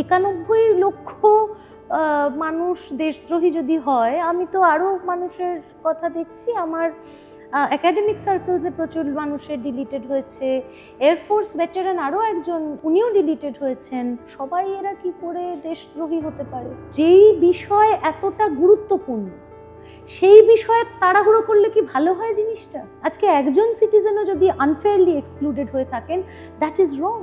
91 লক্ষ মানুষ দেশদ্রোহী যদি হয়, আমি তো আরো মানুষের কথা দেখছি। আমার একাডেমিক সার্কেলসে প্রচুর মানুষের ডিলিটেড হয়েছে, এয়ারফোর্স ভেটারান আরো একজন, উনিও ডিলিটেড হয়েছেন। সবাই এরা কি করে দেশদ্রোহী হতে পারে? যেই বিষয় এতটা গুরুত্বপূর্ণ সেই বিষয়ে তাড়াহুড়ো করলে কি ভালো হয় জিনিসটা? আজকে একজন সিটিজেনও যদি আনফেয়ারলি এক্সক্লুডেড হয়ে থাকেন, দ্যাট ইজ রং।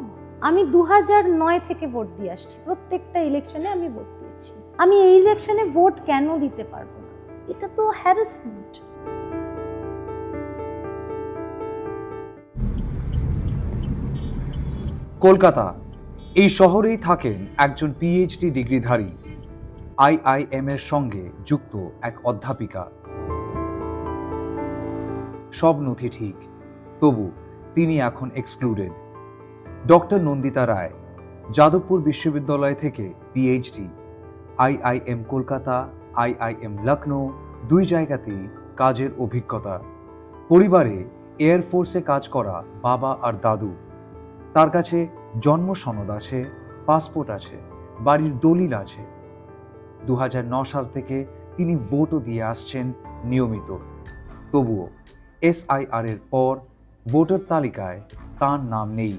আমি 2009 থেকে ভোট দিয়ে আসছি, প্রত্যেকটা ইলেকশনে আমি ভোট দিয়েছি। আমি এই ইলেকশনে ভোট কেন দিতে পারবো না? এটা তো হ্যারাসমেন্ট। কলকাতা, এই শহরেই থাকেন একজন পিএইচডি ডিগ্রিধারী, আইআইএম এর সঙ্গে যুক্ত এক অধ্যাপিকা। সব নথি ঠিক, তবু তিনি এখন এক্সক্লুডেড। ডক্টর নন্দিতা রায়, যাদবপুর বিশ্ববিদ্যালয় থেকে PhD, IIM Kolkata, IIM Lucknow, দুই জায়গাতেই কাজের অভিজ্ঞতা। পরিবারে এয়ারফোর্সে কাজ করা বাবা আর দাদু। তার কাছে জন্ম সনদ আছে, পাসপোর্ট আছে, বাড়ির দলিল আছে। 2009 সাল থেকে তিনি ভোটও দিয়ে আসছেন নিয়মিত। তবুও এসআইআর এর পর ভোটার তালিকায় তার নাম নেই।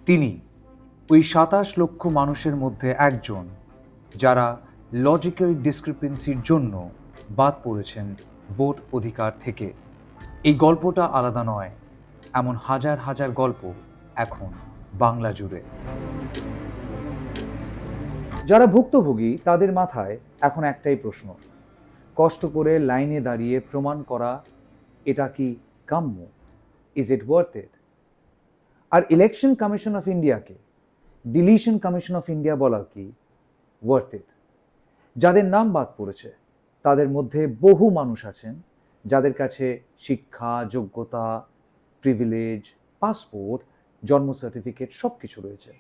তিনি ওই 27 লক্ষ মানুষের মধ্যে একজন, যারা লজিক্যাল ডিসক্রিপেন্সির জন্য বাদ পড়েছেন ভোট অধিকার থেকে। এই গল্পটা আলাদা নয়, এমন হাজার হাজার গল্প এখন বাংলা জুড়ে। যারা ভুক্তভোগী তাদের মাথায় এখন একটাই প্রশ্ন, কষ্ট করে লাইনে দাঁড়িয়ে প্রমাণ করা এটা কি কাম্য? Is it worth it? আর ইলেকশন কমিশন অফ ইন্ডিয়াকে ডিলিশন কমিশন অফ ইন্ডিয়া বলা কি ওয়ার্থ ইট? যাদের নাম বাদ পড়েছে তাদের মধ্যে বহু মানুষ আছেন যাদের কাছে শিক্ষা, যোগ্যতা, প্রিভিলেজ, পাসপোর্ট, জন্ম সার্টিফিকেট সব কিছু রয়েছে।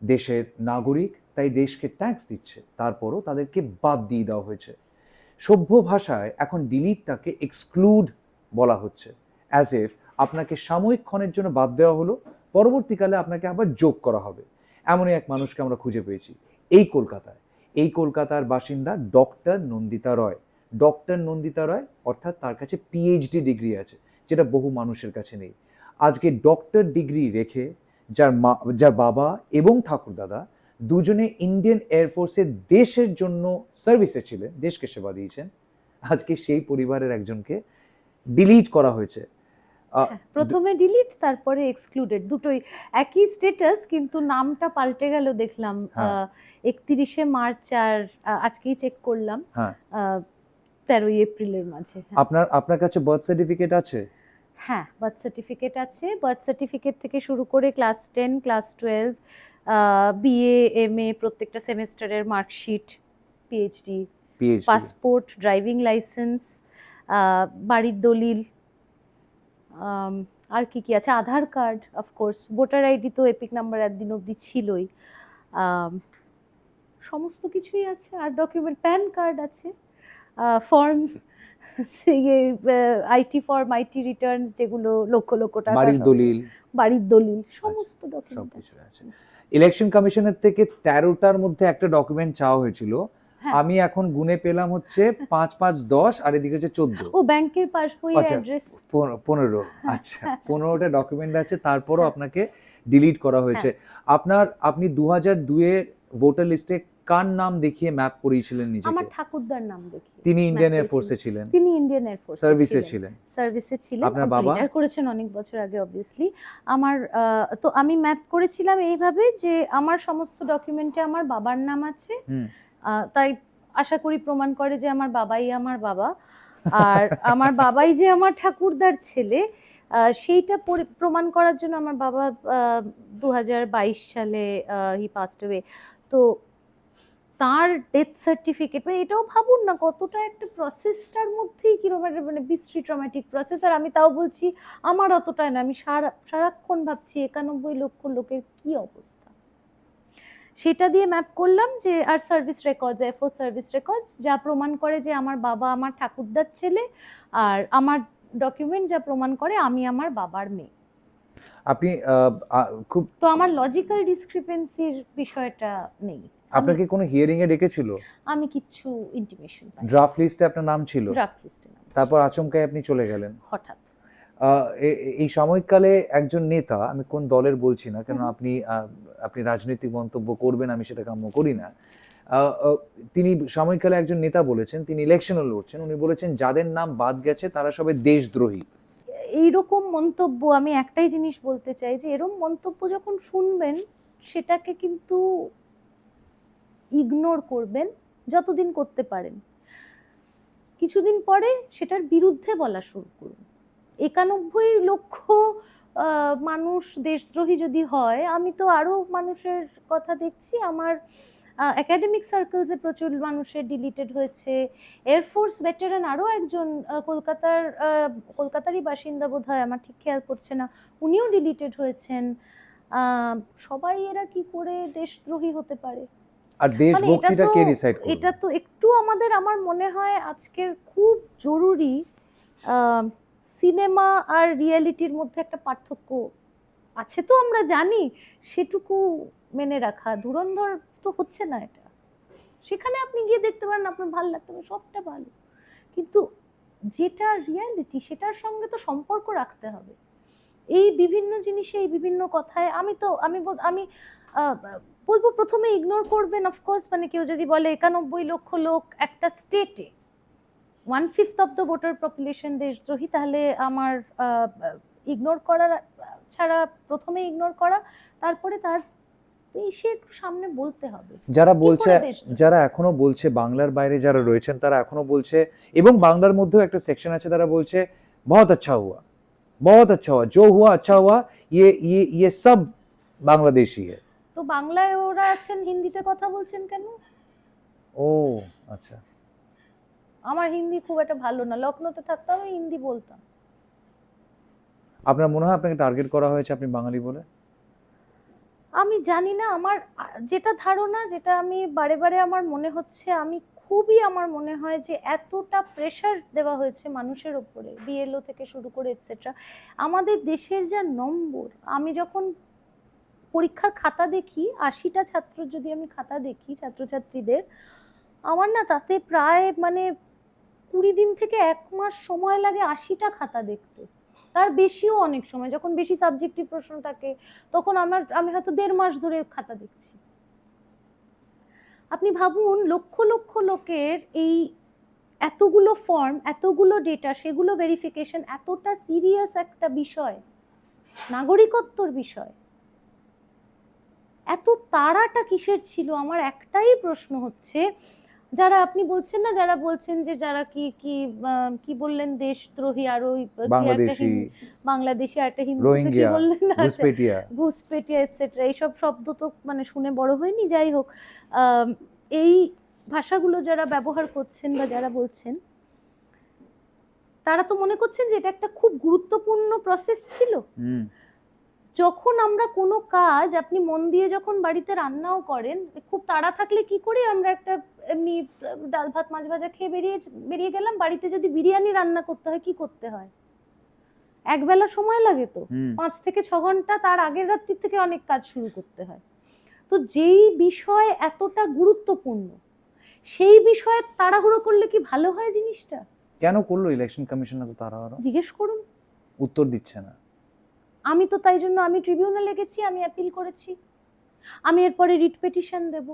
দেশের নাগরিক, তাই দেশকে ট্যাক্স দিচ্ছে, তারপরও তাদেরকে বাদ দিয়ে দেওয়া হয়েছে। সভ্য ভাষায় এখন ডিলিটটাকে এক্সক্লুড বলা হচ্ছে, অ্যাজ ইফ আপনাকে সাময়িক ক্ষণের জন্য বাদ দেওয়া হলো, পরবর্তীকালে আপনাকে আবার যোগ করা হবে। এমনই এক মানুষকে আমরা খুঁজে পেয়েছি এই কলকাতায়। এই কলকাতার বাসিন্দা ডক্টর নন্দিতা রয়। ডক্টর নন্দিতা রয় অর্থাৎ তার কাছে পিএইচডি ডিগ্রি আছে, যেটা বহু মানুষের কাছে নেই। আজকে ডক্টর ডিগ্রি রেখে যার বাবা এবং ঠাকুরদাদা দুজনে ইন্ডিয়ান এয়ারফোর্সের দেশের জন্য সার্ভিসে ছিলেন, দেশকে সেবা দিয়েছেন, আজকে সেই পরিবারের একজনকে ডিলিট করা হয়েছে। প্রথমে ডিলিট, তারপরে এক্সক্লুডেড, দুটোই একই স্ট্যাটাস, কিন্তু নামটা পাল্টে গেল দেখলাম। 31শে মার্চ আর আজকেই চেক করলাম 13ই এপ্রিলের মাঝে। আপনার কাছে বার্থ সার্টিফিকেট আছে? হ্যাঁ, বার্থ সার্টিফিকেট আছে। বার্থ সার্টিফিকেট থেকে শুরু করে ক্লাস 10, ক্লাস 12, বিএ, এমএ প্রত্যেকটা সেমেস্টারের marksheet, PhD, passport, driving licence, বাড়ির দলিল, আর কি কি আছে, Aadhaar card, of course voter ID তো এপিক নাম্বার একদিন অবধি ছিলই, সমস্ত কিছুই আছে। আর ডকুমেন্ট, প্যান কার্ড আছে, form, IT form, IT returns, যেগুলো লক্ষ লক্ষ টাকা, বাড়ির দলিল, সমস্ত ডকুমেন্ট আছে। ইলেকশন কমিশনের থেকে 13টার মধ্যে একটা ডকুমেন্ট চাওয়া হয়েছিল, আমি এখন গুনে পেলাম হচ্ছে 5, 5, 10, আর এদিকে হচ্ছে 14। ও ব্যাংকের পাসবই, অ্যাড্রেস 15। আচ্ছা, 15টা ডকুমেন্ট আছে, তারপরও আপনাকে ডিলিট করা হয়েছে। আপনি 2002 এর ভোটার লিস্টে কার নাম দেখিয়ে ম্যাপ করিয়েছিলেন নিজেকে? আমার ঠাকুরদার নাম দেখিয়ে। তিনি ইন্ডিয়ান এয়ারফোর্সে ছিলেন? তিনি ইন্ডিয়ান এয়ারফোর্স সার্ভিসে ছিলেন। আপনার বাবা রিটায়ার করেছেন অনেক বছর আগে অবভিয়াসলি। আমার তো আমি ম্যাপ করেছিলাম এইভাবে যে আমার সমস্ত ডকুমেন্টে আমার বাবার নাম আছে, তাই আশা করি প্রমাণ করে যে আমার বাবাই আমার বাবা, আর আমার বাবাই যে আমার ঠাকুরদার ছেলে, সেইটা প্রমাণ করার জন্য আমার বাবা 2022 সালে হি পাসড অ্যাওয়ে। তো তার ডেথ সার্টিফিকেট, মানে এটাও ভাবুন না কতটা একটা প্রসেসটার মধ্যেই কিরকম একটা মানে বিশ্রী ট্রমাটিক প্রসেস। আর আমি তাও বলছি আমার অতটাই না, আমি সারাক্ষণ ভাবছি 91 লক্ষ লোকের কি অবস্থা। সেটা দিয়ে ম্যাপ করলাম যে আর সার্ভিস রেকর্ডস, এফও সার্ভিস রেকর্ডস, যা প্রমাণ করে যে আমার বাবা আমার ঠাকুরদার ছেলে, আর আমার ডকুমেন্ট যা প্রমাণ করে আমি আমার বাবার মেয়ে। আপনি খুব, তো আমার লজিক্যাল ডিসক্রিপেন্সির বিষয়টা নেই। আপনাকে কোনো হিয়ারিং এ ডেকেছিল? আমি কিচ্ছু ইন্টিমেশন পাই ড্রাফট লিস্টে আপনার নাম ছিল, ড্রাফট লিস্টে নাম ছিল। তারপর আচমকাই আপনি চলে গেলেন। হঠাৎ এই সাময়িককালে একজন নেতা, আমি কোন দলের বলছি না, কেন হুম। আপনি রাজনৈতিক মন্তব্য করবেন, আমি সেটা কাম্য করি না। তিনি সাময়িককালে একজন নেতা বলেছেন, তিনি ইলেকশনে লড়ছেন, উনি বলেছেন যাদের নাম বাদ গেছে তারা সবাই দেশদ্রোহী। এইরকম মন্তব্য, আমি একটাই জিনিস বলতে চাই যে এরকম মন্তব্য যখন শুনবেন সেটাকে কিন্তু ইগনোর করবেন যতদিন করতে পারেন। কিছুদিন পরে সেটার বিরুদ্ধে বলা শুরু করুন। 91 লক্ষ মানুষ দেশদ্রোহী যদি হয়, আমি তো আরো মানুষের কথা দেখছি। আমার একাডেমিক সার্কেলসে প্রচুর মানুষের ডিলিটেড হয়েছে। এয়ারফোর্স ভেটারান আরো একজন কলকাতারই বাসিন্দা বোধহয়, আমার ঠিক খেয়াল করছে না, উনিও ডিলিটেড হয়েছেন। সবাই এরা কি করে দেশদ্রোহী হতে পারে? আর মানে দেশভক্তিটা কে ডিসাইড করবে? এটা তো একটু আমার মনে হয় আজকের খুব জরুরি সিনেমা আর রিয়েলিটির মধ্যে একটা পার্থক্য আছে, তো আমরা জানি, সেটুকু মেনে রাখা। ধুরন্ধর তো হচ্ছে না এটা, সেখানে আপনি গিয়ে দেখতে পারেন, আপনার ভালো লাগতে পারে, সবটা ভালো, কিন্তু যেটা রিয়েলিটি সেটার সঙ্গে তো সম্পর্ক রাখতে হবে। এই বিভিন্ন জিনিসে, এই বিভিন্ন কথায় আমি আহ, বলবো প্রথমে ইগনোর করবেন অফকোর্স। মানে কেউ যদি বলে 91 লক্ষ লোক একটা স্টেটে 1/5 অফ দ্য ভোটার পপুলেশন দেশদ্রোহী, তাহলে আমার ইগনোর করার ছাড়া প্রথমে ইগনোর করা, তারপরে তার এসে একটু সামনে বলতে হবে যারা কি বলছে, করে দেশদ্রোহী। যারা এখনো বলছে, বাংলার বাইরে যারা রয়েছেন তারা এখনো বলছে, এবং বাংলার মধ্যেও একটা সেকশন আছে তারা বলছে বহুত আচ্ছা হুয়া, बहुत अच्छा हुआ, जो हुआ अच्छा हुआ, ये सब बांग्लादेशी है। তো বাংলায় ওরা আছেন, হিন্দিতে কথা বলছেন কেন? ও আচ্ছা। আমার হিন্দি খুব একটা ভালো না, লখনৌতে থাকতাম আমি হিন্দি বলতাম। আপনার মনে হয় আপনাকে টার্গেট করা হয়েছে, আপনি বাঙালি বলে? আমি জানি না, আমার যেটা ধারণা, যেটা আমি বারে বারে আমার মনে হচ্ছে, আমার মনে হয় যে এতটা প্রেশার দেওয়া হয়েছে মানুষের ওপরে, বিএলও থেকে শুরু করে এটসেট্রা। আমাদের দেশের যা নম্বর, আমি যখন পরীক্ষার খাতা দেখি, 80টা ছাত্র যদি আমি খাতা দেখি ছাত্রছাত্রীদের, আমার না তাতে প্রায় মানে 20 দিন থেকে 1 মাস সময় লাগে 80টা খাতা দেখতে। তার বেশিও অনেক সময়, যখন বেশি সাবজেক্টিভ প্রশ্ন থাকে তখন আমি হয়তো 1.5 মাস ধরে খাতা দেখছি। আপনি ভাবুন, লক্ষ লক্ষ লোকের এই এতগুলো ফর্ম, এতগুলো ডেটা, সেগুলো ভেরিফিকেশন, এতটা সিরিয়াস একটা বিষয়, নাগরিকত্বর বিষয়, এত তাড়াটা কিসের ছিল? আমার একটাই প্রশ্ন হচ্ছে, যারা আপনি বলছেন না, যারা বলছেন যে যারা কি বললেন, দেশদ্রোহী, আর ওই কি একটা বাংলাদেশি, বাংলাদেশি, আর একটা হিন্দুতে কি রোহিঙ্গিয়া, বললেন না, ঘুসপেটিয়া। ঘুসপেটিয়া এটসেট্রা, এইসব শব্দ তো মানে শুনে বড় হয়নি। যাই হোক, এই ভাষাগুলো যারা ব্যবহার করছেন বা যারা বলছেন, তারা তো মনে করছেন যে এটা একটা খুব গুরুত্বপূর্ণ প্রসেস ছিল। যখন আমরা কোনো কাজ, আপনি মন দিয়ে যখন বাড়িতে রান্নাও করেন, খুব তাড়া থাকলে কি করি আমরা, একটা এমনি ডাল ভাত মাছ ভাজা খেয়ে বেরিয়ে গেলাম, বাড়িতে যদি বিরিয়ানি রান্না করতে হয় কি করতে হয়? একবেলা সময় লাগে তো, 5 থেকে 6 ঘন্টা, তার আগের রাত্রি থেকে অনেক কাজ শুরু করতে হয়। তো যেই বিষয় এতটা গুরুত্বপূর্ণ, সেই বিষয়ে তাড়াহুড়ো করলে কি ভালো হয় জিনিসটা? কেন করলো ইলেকশন কমিশন এত তাড়াহুড়ো? জিজ্ঞেস করুন। উত্তর দিচ্ছে না। আমি তো তাই জন্য আমি ট্রিবিউনালে গেছি, আমি অ্যাপিল করেছি, আমি এরপরে রিট পিটিশন দেব,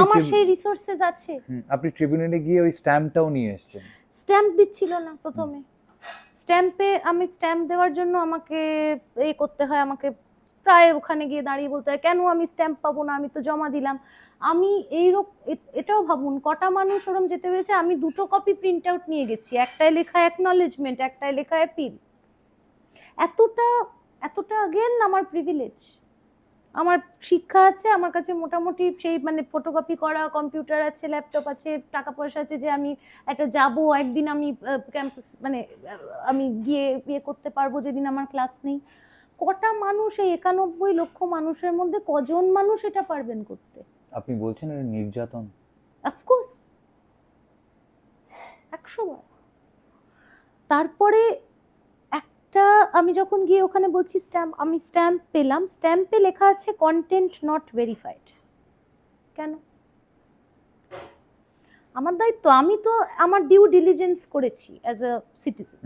আমার সেই রিসোর্সেস আছে। আপনি ট্রিবিউনালে গিয়ে ওই স্ট্যাম্পটাও নিয়ে এসেছেন। স্ট্যাম্প দিচ্ছিল না প্রথমে। আমি স্ট্যাম্প দেওয়ার জন্য আমাকে করতে হয়, আমাকে প্রায় ওখানে গিয়ে দাঁড়িয়ে বলতে হয় কেন আমি স্ট্যাম্প পাবো না, আমি তো জমা দিলাম। আমি এটাও ভাবুন, কটা মানুষ ওরম যেতে পেরেছে। আমি 2টো কপি প্রিন্ট আউট নিয়ে গেছি, একটাই লেখা অ্যাকনলেজমেন্ট, একটাই লেখা অ্যাপিল। এতটা এতটা আগেন আমার প্রিভিলেজ, আমার শিক্ষা আছে, আমার কাছে মোটামুটি সেই মানে ফটোকপি করা কম্পিউটার আছে, ল্যাপটপ আছে, টাকা পয়সা আছে, যে আমি একটা যাব একদিন, আমি ক্যাম্পাস মানে আমি গিয়ে বিয়ে করতে পারবো যেদিন আমার ক্লাস নেই। কটা মানুষ, এই 91 লক্ষ মানুষের মধ্যে কজন মানুষ এটা পারবেন করতে? আপনি বলছেন এটা নির্যাতন? অফকোর্স, 100 বার। তারপরে একটা আমি যখন গিয়ে ওখানে বলছি আমি স্ট্যাম্প পেলাম, স্ট্যাম্পে লেখা আছে কন্টেন্ট নট ভেরিফাইড। কেন? আমার দায়িত্ব, আমি তো আমার ডিউ ডিলিজেন্স করেছি অ্যাজ আ সিটিজেন।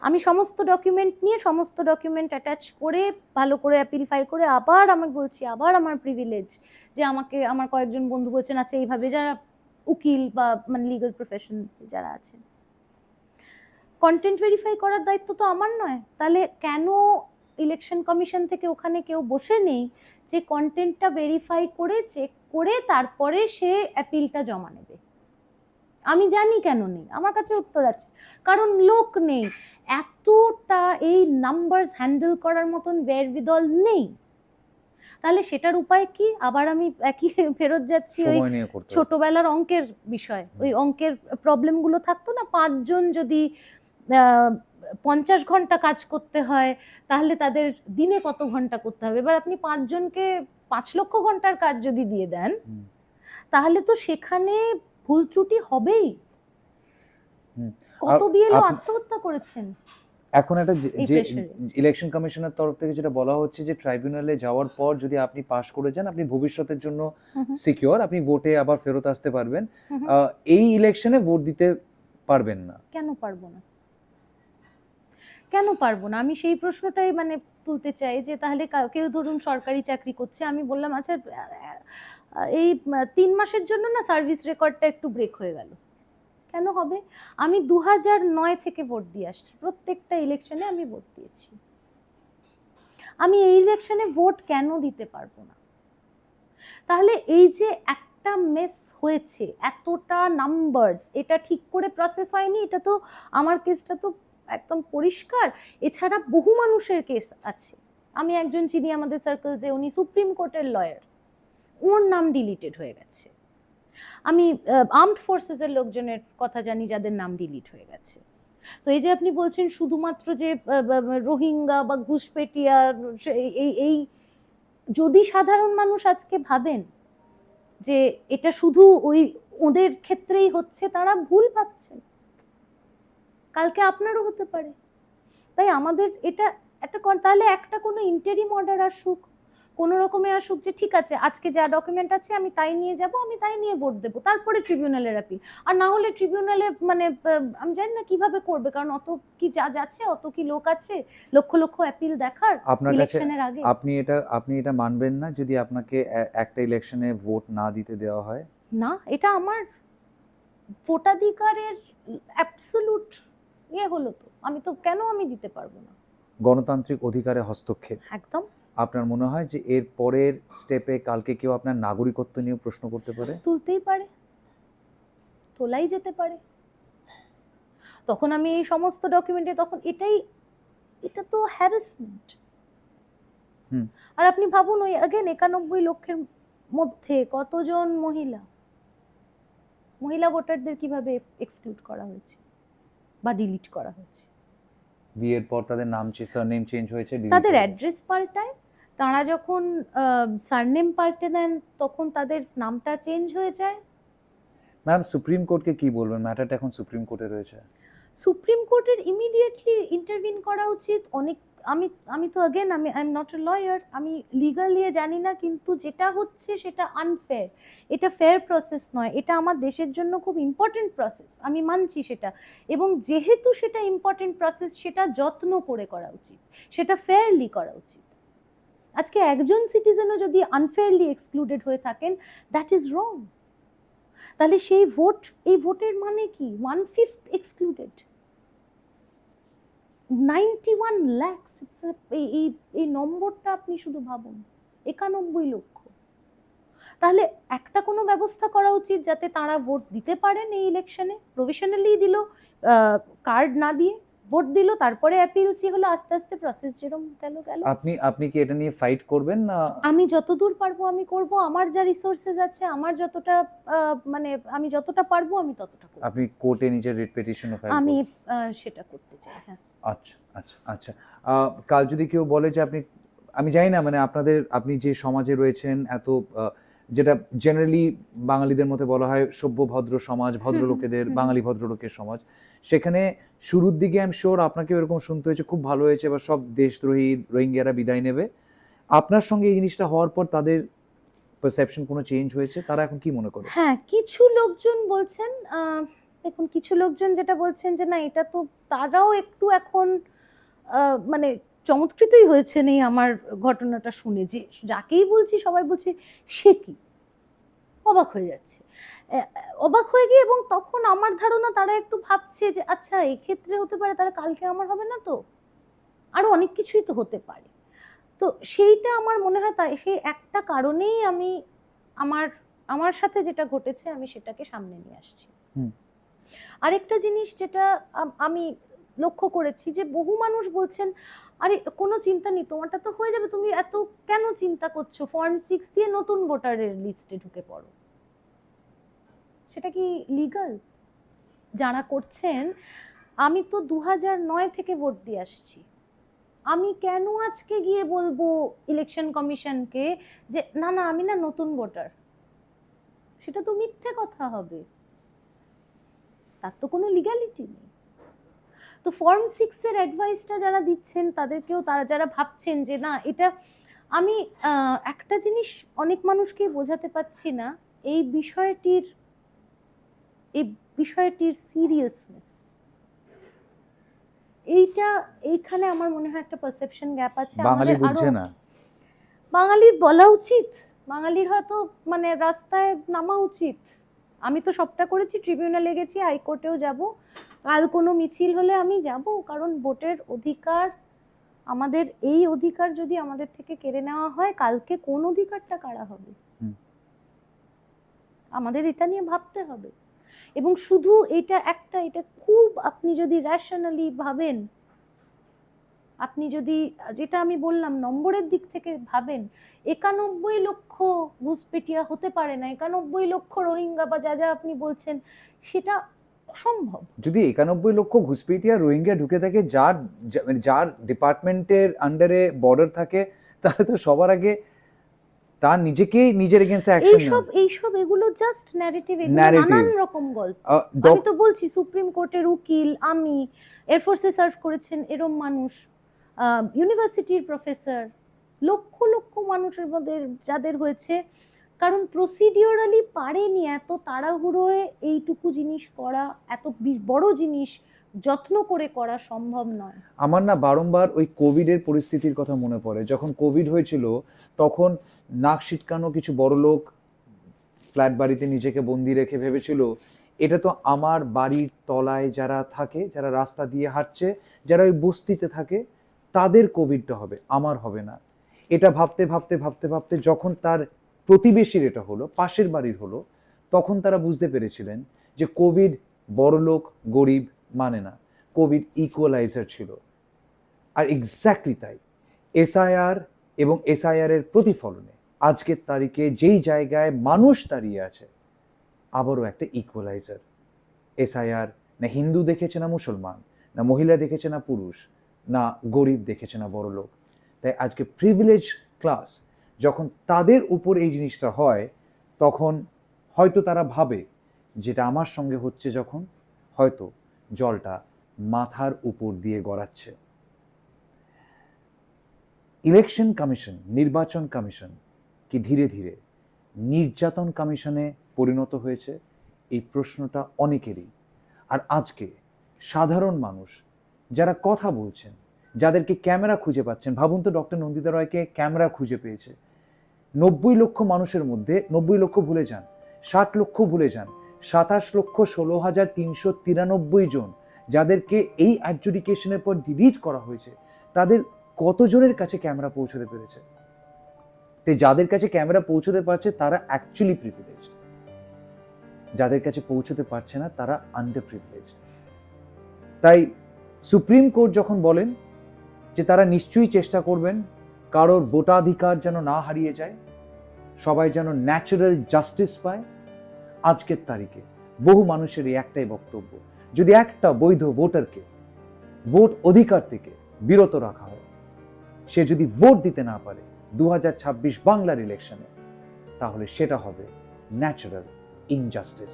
আমি সমস্ত ডকুমেন্ট নিয়ে, সমস্ত ডকুমেন্ট অ্যাটাচ করে, ভালো করে অ্যাপিল ফাইল করে, আবার আমি বলছি, আবার আমার প্রিভিলেজ যে আমাকে আমার কয়েকজন বন্ধু বলছেন আছে এইভাবে, যারা উকিল বা মানে লিগ্যাল প্রফেশন যারা আছেন, কন্টেন্ট ভেরিফাই করার দায়িত্ব তো আমার নয়। তাহলে কেন ইলেকশন কমিশন থেকে ওখানে কেউ বসে নেই যে কন্টেন্টটা ভেরিফাই করে চেক করে তারপরে সে অ্যাপিলটা জমা নেবে? আমি জানি কেন নেই, আমার কাছে উত্তর আছে, কারণ লোক নেই, এতটা এই নাম্বারস হ্যান্ডেল করার মতন ব্যয়বিদল নেই। তাহলে সেটার উপায় কি? আবার আমি একই ফেরত যাচ্ছি ওই সময় নিয়ে করতে হবে। ছোটবেলার অঙ্কের বিষয়, ওই অঙ্কের প্রবলেমগুলো থাকতো না, 5 জন যদি 50 ঘন্টা কাজ করতে হয় তাহলে তাদের দিনে কত ঘন্টা করতে হবে? এবার আপনি 5 জনকে 5 লক্ষ ঘন্টার কাজ যদি দিয়ে দেন, তাহলে তো সেখানে ভুল ত্রুটি হবেই। কত বিএলও আত্মহত্যা করেছেন এখন একটা এই যে প্রেসারে। ইলেকশন কমিশনের তরফ থেকে যেটা বলা হচ্ছে যে ট্রাইব্যুনালে যাওয়ার পর যদি আপনি পাশ করে যান, আপনি ভবিষ্যতের জন্য সিকিউর, আপনি ভোটে আবার ফেরত আসতে পারবেন। এই ইলেকশনে ভোট দিতে পারবেন না। কেন পারবো না? কেন পারবো না? আমি সেই প্রশ্নটাই মানে তুলতে চাই যে তাহলে কেউ ধরুন সরকারি চাকরি করছে, আমি বললাম আচ্ছা এই 3 মাসের জন্য না সার্ভিস রেকর্ডটা একটু ব্রেক হয়ে গেল, কেন হবে? আমি 2009 থেকে ভোট দিয়ে আসছি, প্রত্যেকটা ইলেকশনে আমি ভোট দিয়েছি। আমি এই ইলেকশনে ভোট কেন দিতে পারবো না? তাহলে এই যে একটা মেস হয়েছে, এতটা নাম্বারস, এটা ঠিক করে প্রসেস হয়নি, এটা তো আমার কেসটা তো একদম পরিষ্কার। এছাড়া বহু মানুষের কেস আছে। আমি একজন চিনি আমাদের সার্কেলসে, উনি সুপ্রিম কোর্টের লয়ার, ওর নাম ডিলিটেড হয়ে গেছে। আমি আর্মড ফোর্সেসের লোকজনের কথা জানি যাদের নাম ডিলিট হয়ে গেছে। তো এই যে আপনি বলছেন শুধুমাত্র যে রোহিঙ্গা বা ঘুষপেটিয়া, এই যদি সাধারণ মানুষ আজকে ভাবেন যে এটা শুধু ওই ওদের ক্ষেত্রেই হচ্ছে, তারা ভুল ভাবছেন, কালকে আপনারও হতে পারে। তাই আমাদের এটা একটা তাহলে একটা কোনো ইন্টারিম অর্ডার আসুক, কোনো রকমে আসুক, যে ঠিক আছে আজকে যা ডকুমেন্ট আছে আমি তাই নিয়ে যাব, আমি তাই নিয়ে ভোট দেবো, তারপরে ট্রিবিউনালের অ্যাপিল। আর না হলে ট্রিবিউনালে মানে আমি জানি না কিভাবে করবে, কারণ অত কি যা যাচ্ছে, অত কি লোক আছে লক্ষ লক্ষ অ্যাপিল দেখার আপনার কাছে ইলেকশনের আগে? আপনি এটা মানবেন না যদি আপনাকে একটা ইলেকশনে ভোট না দিতে দেওয়া হয়? না, এটা আমার ভোটাধিকারের অ্যাবসলিউট হলো, তো আমি তো কেন আমি দিতে পারবো না? গণতান্ত্রিক অধিকারে হস্তক্ষেপ। একদম। আপনার মনে হয় যে এর পরের স্টেপে কালকে কেউ আপনার নাগরিকত্ব নিয়ে প্রশ্ন করতে পারে? তুলতেই পারে, তোলাই যেতে পারে। তখন আমি এই সমস্ত ডকুমেন্টে, তখন এটা তো হ্যারাসমেন্ট। আর আপনি ভাবুন, ওই अगेन 91 লক্ষের মধ্যে কতজন মহিলা ভোটারদের কিভাবে এক্সক্লুড করা হয়েছে বা ডিলিট করা হয়েছে? বিয়ের পর তাদের নাম সারনেম চেঞ্জ হয়েছে, তাদের অ্যাড্রেস পাল্টায়, তারা যখন সারনেম পাল্টে দেন তখন তাদের নামটা চেঞ্জ হয়ে যায়। ম্যাম, সুপ্রিম কোর্টকে কি বলবেন? ম্যাটারটা এখন সুপ্রিম কোর্টে রয়েছে। সুপ্রিম কোর্টের ইমিডিয়েটলি ইন্টারভিন করা উচিত। অনেক আমি তো again I am not a lawyer, আমি লিগাল নিয়ে জানি না, কিন্তু যেটা হচ্ছে সেটা আনফেয়ার, এটা ফেয়ার প্রসেস নয়। এটা আমার দেশের জন্য খুব ইম্পর্টেন্ট প্রসেস, আমি মানছি সেটা, এবং যেহেতু সেটা ইম্পর্টেন্ট প্রসেস, সেটা যত্ন করে করা উচিত, সেটা ফেয়ারলি করা উচিত। আজকে একজন সিটিজেনও যদি আনফেয়ারলি এক্সক্লুডেড হয়ে থাকেন, দ্যাট ইজ রং। তাহলে সেই এই ভোটের মানে কি? 1/5 এক্সক্লুডেড, 91 lakhs। এই নম্বরটা আপনি শুধু ভাবুন, 91 লক্ষ। তাহলে একটা কোনো ব্যবস্থা করা উচিত যাতে তারা ভোট দিতে পারেন এই ইলেকশনে। প্রভিশনালি দিল, কার্ড না দিয়ে ভোট দিল, তারপরে অ্যাপিলসি হলো, আস্তে আস্তে প্রসেস যেরকম গেল। আপনি কি এটা নিয়ে ফাইট করবেন না? আমি যতদূর পারবো আমি করব, আমার যা রিসোর্সেস আছে, আমার যতটা মানে আমি যতটা পারবো আমি ততটা করব। আপনি কোর্টে নিজের রিট পিটিশনও ফাইল আমি করবেন? সেটা করতে চাই, হ্যাঁ। আচ্ছা। কাল যদি কেউ বলে যে আমি জানি না, মানে আপনি যে সমাজে রয়েছেন, এত যেটা জেনারেলি বাঙালিদের মধ্যে বলা হয় সভ্য ভদ্র সমাজ, ভদ্রলোকেদের, বাঙালি ভদ্রলোকের সমাজ, সেখানে শুরুর দিকে আই এম শিওর আপনাকে এরকম শুনতে হয়েছে খুব ভালো হয়েছে, এবার সব দেশদ্রোহী রোহিঙ্গারা বিদায় নেবে। আপনার সঙ্গে এই জিনিসটা হওয়ার পর তাদের পারসেপশন কোনো চেঞ্জ হয়েছে? তারা এখন কি মনে করে? হ্যাঁ, কিছু লোকজন বলছেন, দেখুন কিছু লোকজন যেটা বলছেন যে না এটা তো, তারাও একটু এখন মানে চমৎকৃতই হয়েছে নেই আমার ঘটনাটা শুনে, যে যাকেই বলছি সবাই বলছে সে কি, অবাক হয়ে যাচ্ছে। অবাক হয়ে গিয়ে, এবং তখন আমার ধারণা তারা একটু ভাবছে যে আচ্ছা এই ক্ষেত্রে হতে পারে, তাহলে কালকে আমার হবে না তো, আরো অনেক কিছুই তো হতে পারে। তো সেইটা আমার মনে হয়, তাই সেই একটা কারণেই আমি আমার আমার সাথে যেটা ঘটেছে আমি সেটাকে সামনে নিয়ে আসছি। হুম। আরেকটা জিনিস যেটা আমি লক্ষ্য করেছি, যে বহু মানুষ বলছেন আরে কোনো চিন্তা নেই, তোমারটা তো হয়ে যাবে, তুমি এত কেন চিন্তা করছো, ফর্ম 6 দিয়ে নতুন ভোটারের লিস্টে ঢুকে পড়ো। সেটা কি লিগ্যাল? যারা করছেন, আমি তো 2009 থেকে ভোট দিয়ে আসছি, আমি কেন আজকে গিয়ে বলবো ইলেকশন কমিশনকে যে না না আমি না নতুন ভোটার? সেটা তো মিথ্যে কথা হবে, তার তো কোনো লিগ্যালিটি নেই। তো ফর্ম 6 এর অ্যাডভাইসটা যারা দিচ্ছেন তাদেরকেও, তারা যারা ভাবছেন যে না এটা, আমি একটা জিনিস অনেক মানুষকেই বোঝাতে পারছি না, এই বিষয়টির এই বিষয়টির সিরিয়াসনেস, এইখানে আমার মনে হয় একটা পারসেপশন গ্যাপ আছে। বাঙালি আমাদের আরো, বুঝছে না। বাঙালির বলা উচিত, বাঙালির হয়তো মানে রাস্তায় নামা উচিত। আমি তো সবটা করেছি, ট্রিবিউনালে গেছি, হাইকোর্টেও যাব, কাল কোনো মিছিল হলে আমি যাব, কারণ ভোটের অধিকার, আমাদের এই অধিকার যদি আমাদের থেকে কেড়ে নেওয়া হয়, কালকে কোন অধিকারটা কারা হবে, আমাদের এটা নিয়ে ভাবতে হবে। এবং শুধু এটা খুব, আপনি যদি রেশনালি ভাবেন, আপনি যদি, যেটা আমি বললাম নম্বরের দিক থেকে ভাবেন, 91 লক্ষ ঘুষপেটিয়া হতে পারে না, 91 লক্ষ রোহিঙ্গা বা যা যা আপনি বলছেন, সেটা অসম্ভব। যদি 91 লক্ষ ঘুষপেটিয়া রোহিঙ্গা ঢুকে থাকে, যার ডিপার্টমেন্টের আন্ডারে বর্ডার থাকে, তাহলে তো সবার আগে তার নিজেকেই নিজের এগেইনস্ট অ্যাকশন এইসব এগুলো জাস্ট ন্যারেটিভ, এগুলো Narrative. নানান রকম গল্প। আমি তো বলছি সুপ্রিম কোর্টের উকিল, আমি এয়ারফোর্সে সার্ভ করেছেন এরম মানুষ, ইউনিভার্সিটির প্রফেসর, লক্ষ লক্ষ মানুষের মধ্যে যাদের হয়েছে, কারণ প্রসিডিওরালি পারেনি, এত তাড়াহুড়োয় এইটুকু জিনিস করা, এত বড় জিনিস যত্ন করে করা সম্ভব নয়। আমার না বারংবার ওই কোভিডের পরিস্থিতির কথা মনে পড়ে। যখন কোভিড হয়েছিল তখন নাক সিটকানো কিছু বড় লোক ফ্ল্যাট বাড়িতে নিজেকে বন্দি রেখে ভেবেছিল এটা তো আমার বাড়ির তলায় যারা থাকে, যারা রাস্তা দিয়ে হাঁটছে, যারা ওই বস্তিতে থাকে, তাদের কোভিডটা হবে, আমার হবে না। এটা ভাবতে ভাবতে ভাবতে ভাবতে যখন তার প্রতিবেশীর এটা হলো, পাশের বাড়ির হলো, তখন তারা বুঝতে পেরেছিলেন যে কোভিড বড়লোক গরিব মানে না, কোভিড ইকুয়ালাইজার ছিল। আর এক্স্যাক্টলি তাই, এসআইআর এবং এসআইআর এর প্রতিফলনে আজকের তারিখে যেই জায়গায় মানুষ দাঁড়িয়ে আছে, আবারও একটা ইকুয়ালাইজার। এসআইআর না হিন্দু দেখেছে না মুসলমান, না মহিলা দেখেছে না পুরুষ, না গরিব দেখেছে না বড় লোক। তাই আজকে প্রিভিলেজ ক্লাস যখন তাদের উপর এই জিনিসটা হয়, তখন হয়তো তারা ভাবে যেটা আমার সঙ্গে হচ্ছে, যখন হয়তো জলটা মাথার উপর দিয়ে গড়াচ্ছে। ইলেকশন কমিশন, নির্বাচন কমিশন কি ধীরে ধীরে নির্যাতন কমিশনে পরিণত হয়েছে? এই প্রশ্নটা অনেকেরই। আর আজকে সাধারণ মানুষ যারা কথা বলছেন, যাদেরকে ক্যামেরা খুঁজে পাচ্ছেন, ভাবুন তো ডক্টর নন্দিতা রায়কে ক্যামেরা খুঁজে পেয়েছে। 90 লক্ষ মানুষের মধ্যে 90 লক্ষ ভুলে যান, 60 লক্ষ ভুলে যান, 27,16,393 জন যাদেরকে এই অ্যাডজুডিকেশনের পর ডিলিট করা হয়েছে, তাদের কতজনের কাছে ক্যামেরা পৌঁছতে পেরেছে? তো যাদের কাছে ক্যামেরা পৌঁছতে পারছে তারা অ্যাকচুয়ালি প্রিভিলেজড, যাদের কাছে পৌঁছতে পারছে না তারা আন্ডার প্রিভিলেজড। তাই সুপ্রিম কোর্ট যখন বলেন যে তারা নিশ্চয়ই চেষ্টা করবেন কারোর ভোটাধিকার যেন না হারিয়ে যায়, সবাই যেন ন্যাচারাল জাস্টিস পায়, আজকের তারিখে বহু মানুষের এই একটাই বক্তব্য, যদি একটা বৈধ ভোটারকে ভোট অধিকার থেকে বিরত রাখা হয়, সে যদি ভোট দিতে না পারে 2026 বাংলার ইলেকশনে, তাহলে সেটা হবে ন্যাচারাল ইনজাস্টিস।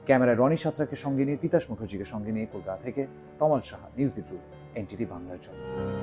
ক্যামেরায় রনি সাঁতরাকে সঙ্গে নিয়ে তিতাস মুখার্জিকে সঙ্গে নিয়ে কলকাতা থেকে Tamal Saha, news the truth, NTV বাংলার জন্য।